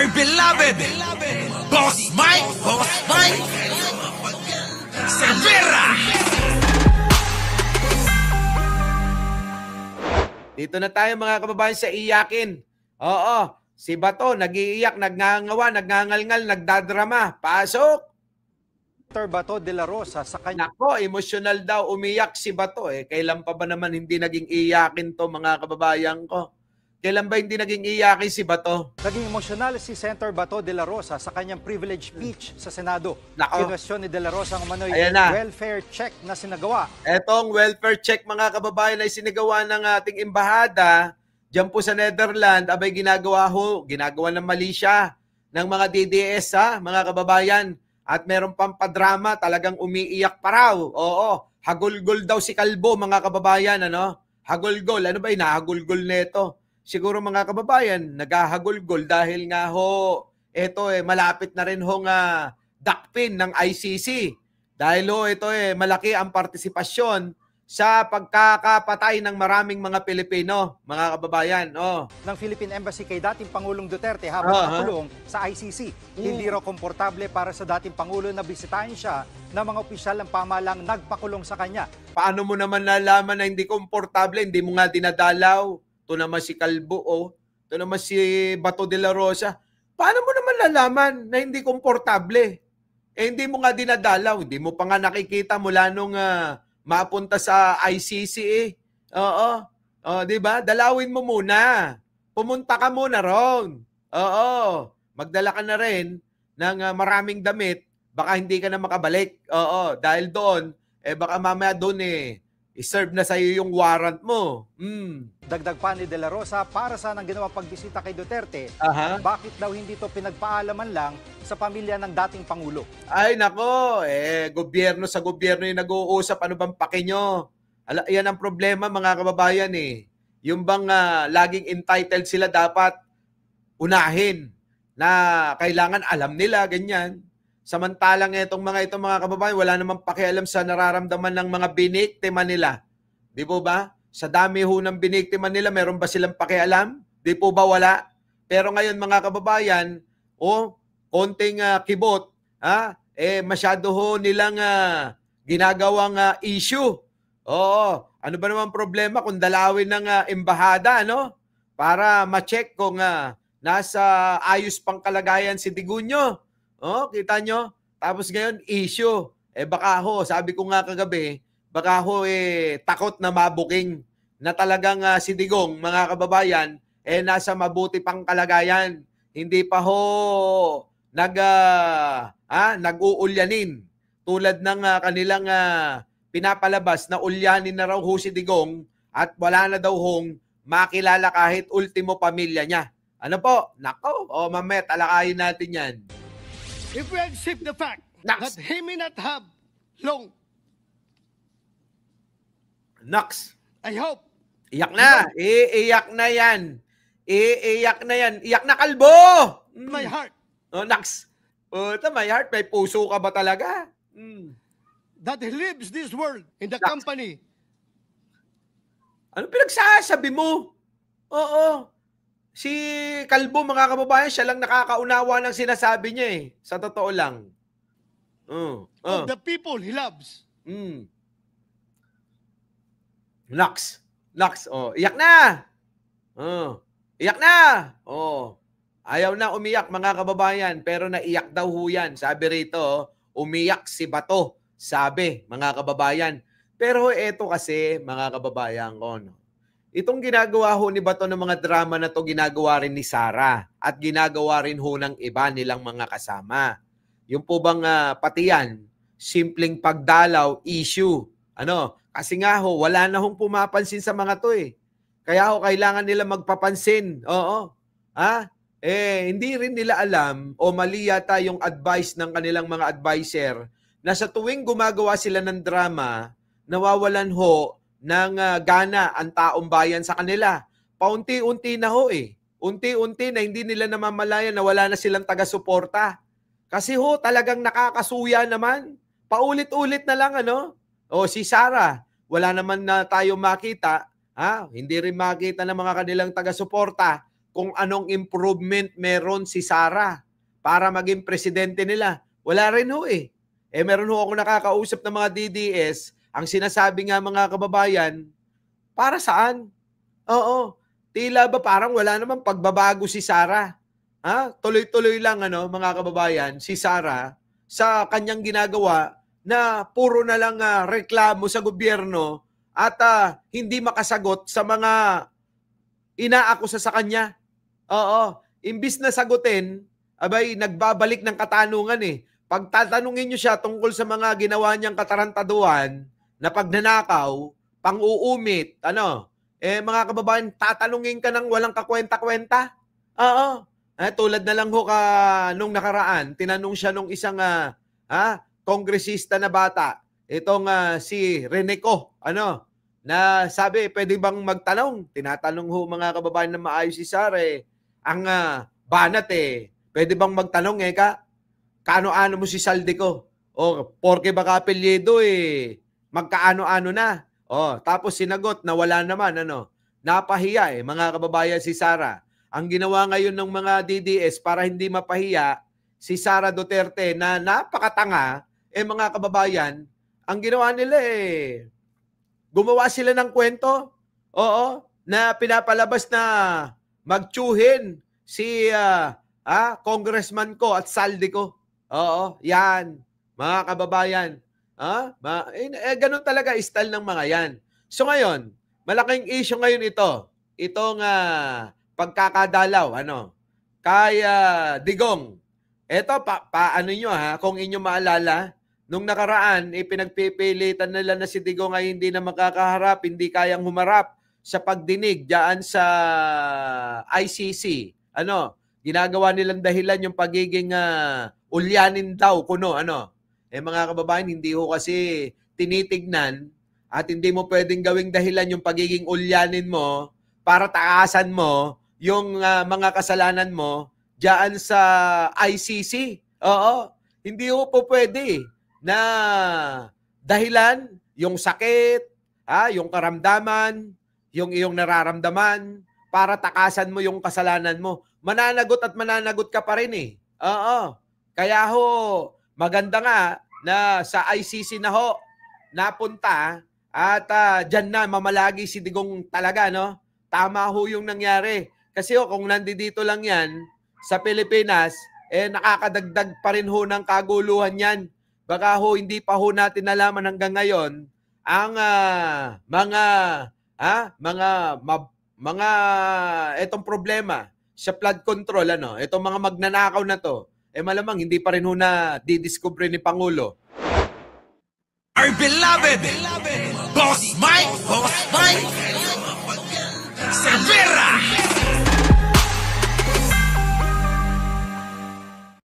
my beloved Boss Mike Severa. Dito na tayo mga kababayan sa iyakin. Oo, si Bato nag-iiyak, nagngangawa, nagngangalngal, nagdadrama. Pasok! Senator Bato de la Rosa sa kanya. Nako, emosyonal daw umiyak si Bato. Kailan pa ba naman hindi naging iyakin to mga kababayan ko? Kailan ba hindi naging iyakin si Bato? Naging emosyonal si Senator Bato de la Rosa sa kanyang privilege speech sa Senado. Nako. Kinwestiyon ni de la Rosa ang umano'y welfare check na sinagawa. Etong welfare check mga kababayan ay sinagawa ng ating embahada diyan po sa Netherlands. Abay ginagawa ng mali siya ng mga DDS mga kababayan. At meron pang padrama, talagang umiiyak pa raw. Oo, hagulgol daw si Kalbo mga kababayan. Hagulgol, ano ba hinahagulgol nito? Siguro mga kababayan, naghahagulgol dahil nga malapit na rin dakpin ng ICC. Dahil ito malaki ang partisipasyon sa pagkakapatay ng maraming mga Pilipino, mga kababayan. Ng Philippine Embassy kay dating Pangulong Duterte habang nakakulong sa ICC. Hindi raw komportable para sa dating Pangulo na bisitahin siya ng mga opisyal ng pamahalang nagpakulong sa kanya. Paano mo naman nalaman na hindi komportable? Hindi mo nga dinadalaw. Ito naman si Kalbo, ito naman si Bato de la Rosa. Paano mo naman lalaman na hindi komportable? Hindi mo nga dinadalaw. Hindi mo pa nga nakikita mula nung mapunta sa ICC Oo. Di ba? Dalawin mo muna. Pumunta ka muna ron. Oo. Magdala ka na rin ng maraming damit. Baka hindi ka na makabalik. Oo. Dahil doon, baka mamaya doon i-serve na sa'yo yung warrant mo. Dagdag pa ni De La Rosa, para saan ang ginawang pagbisita kay Duterte, bakit daw hindi to pinagpaalaman lang sa pamilya ng dating Pangulo? Ay nako, gobyerno sa gobyerno yung nag-uusap, ano bang pake nyo? Yan ang problema mga kababayan Yung bang laging entitled sila dapat unahin na kailangan alam nila, ganyan. Samantalang itong mga kababayan, wala namang pakialam sa nararamdaman ng mga biniktima nila. Di po ba? Sa dami ng biniktima nila, meron ba silang pakialam? Di po ba wala? Pero ngayon mga kababayan, konting kibot, masyado nilang ginagawang issue. Oo, ano ba naman problema kung dalawin ng embahada, para ma-check kung nasa ayos pang kalagayan si Digunyo. Kita nyo? Tapos ngayon, issue. Baka sabi ko nga kagabi, baka takot na mabuking na talagang si Digong, mga kababayan, nasa mabuti pang kalagayan. Hindi pa nag-uulyanin. Tulad ng kanilang pinapalabas na ulyanin na raw si Digong at wala na daw makilala kahit ultimo pamilya niya. Ano po? Nako, mamaya talakayin natin yan. If we accept the fact that he may not have long, I hope. Iyak na. Iiyak na yan. Iiyak na yan. Iyak na, Kalbo! My heart. Naks. My heart. May puso ka ba talaga? That he leaves this world in the company. Ano pinagsasabi mo? Oo. Si Kalbo, mga kababayan, siya lang nakakaunawa ng sinasabi niya Sa totoo lang. Of the people he loves. Naks. Iyak na. Iyak na. Ayaw na umiyak, mga kababayan, pero naiyak daw yan. Sabi rito, umiyak si Bato. Sabi, mga kababayan. Pero eto kasi, mga kababayan ko, itong ginagawa ni Bato ng mga drama na to, ginagawa rin ni Sara at ginagawa rin ng iba nilang mga kasama. Yung po bang pati yan, simpleng pagdalaw, issue. Kasi nga wala na pumapansin sa mga to Kaya kailangan nila magpapansin. Oo. Hindi rin nila alam o mali yata yung advice ng kanilang mga adviser na sa tuwing gumagawa sila ng drama, nawawalan ng gana ang taong bayan sa kanila. Paunti-unti na Unti-unti na hindi nila namamalayan na wala na silang taga-suporta. Kasi talagang nakakasuya naman. Paulit-ulit na lang si Sara, wala naman na tayo makita. Hindi rin makita ng mga kanilang taga-suporta. kung anong improvement meron si Sara para maging presidente nila. Wala rin ho eh. Meron ho ako nakakausap ng mga DDS, ang sinasabi nga mga kababayan, para saan? Oo. Tila ba parang wala namang pagbabago si Sara? Tuloy-tuloy lang mga kababayan, si Sara sa kanyang ginagawa na puro na lang reklamo sa gobyerno at hindi makasagot sa mga inaakusa sa kanya. Oo. Imbis na sagutin, abay, nagbabalik ng katanungan eh. Pag tatanungin nyo siya tungkol sa mga ginawa niyang katarantaduhan na pagnanakaw, pang-uumit, mga kababayan, tatanungin ka ng walang kakwenta-kwenta. Oo. Tulad na lang ho nung nakaraan, tinanong siya nung isang kongresista na bata, itong si Reneco, na sabi, pwede bang magtanong? Tinatanong ho mga kababayan na maayos si Sara ang banat pwede bang magtanong kaano-ano mo si Saldico? O, porke baka apelyido magkaano-ano na. O, tapos sinagot na wala naman, napahiya mga kababayan si Sara. Ang ginawa ngayon ng mga DDS para hindi mapahiya si Sara Duterte na napakatanga, mga kababayan, ang ginawa nila gumawa sila ng kwento, na pinapalabas na magtsuhin si congressman ko at saldi ko. Oo, yan, mga kababayan. Ganun talaga style ng mga yan. So ngayon, malaking issue ngayon ito. Itong pagkakadalaw, kay Digong. Ito, paano nyo kung inyo maalala, nung nakaraan, pinagpipilitan nila na si Digong ay hindi na makakaharap, hindi kayang humarap sa pagdinig diyan sa ICC. Ginagawa nilang dahilan yung pagiging ulyanin daw kuno, mga kababayan, hindi ho kasi tinitignan at hindi mo pwedeng gawing dahilan yung pagiging ulyanin mo para taasan mo yung mga kasalanan mo diyan sa ICC. Oo, hindi ho po pwede na dahilan yung sakit, yung karamdaman, yung iyong nararamdaman para takasan mo yung kasalanan mo. Mananagot at mananagot ka pa rin Oo. Kaya ho, maganda nga na sa ICC na ho napunta at dyan na mamalagi si Digong talaga, Tama ho yung nangyari. Kasi kung nandito lang yan sa Pilipinas, nakakadagdag pa rin ho ng kaguluhan yan. Baka ho hindi pa ho natin nalaman hanggang ngayon ang mga etong problema sa flood control, itong mga magnanakaw na to, malamang hindi pa rin ho na didiscover ni Pangulo. Our beloved Boss Mike!